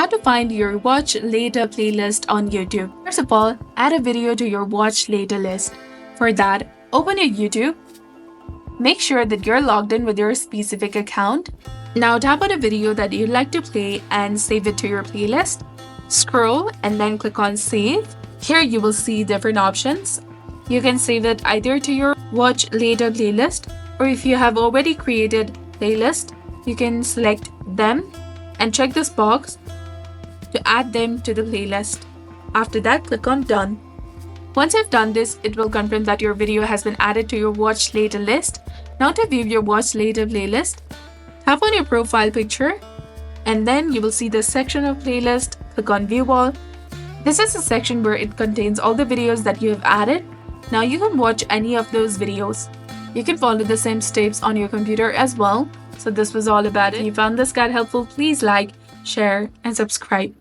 How to find your watch later playlist on YouTube. First of all, add a video to your watch later list. For that, open your YouTube. Make sure that you're logged in with your specific account. Now tap on a video that you'd like to play and save it to your playlist. Scroll and then click on save. Here you will see different options. You can save it either to your watch later playlist, or if you have already created playlist, you can select them and check this box to add them to the playlist. After that, click on done. Once you've done this, it will confirm that your video has been added to your watch later list. Now to view your watch later playlist, tap on your profile picture and then you will see the section of playlist. Click on view all. This is the section where it contains all the videos that you have added. Now you can watch any of those videos. You can follow the same steps on your computer as well. So this was all about it. If you found this guide helpful, please like, share and subscribe.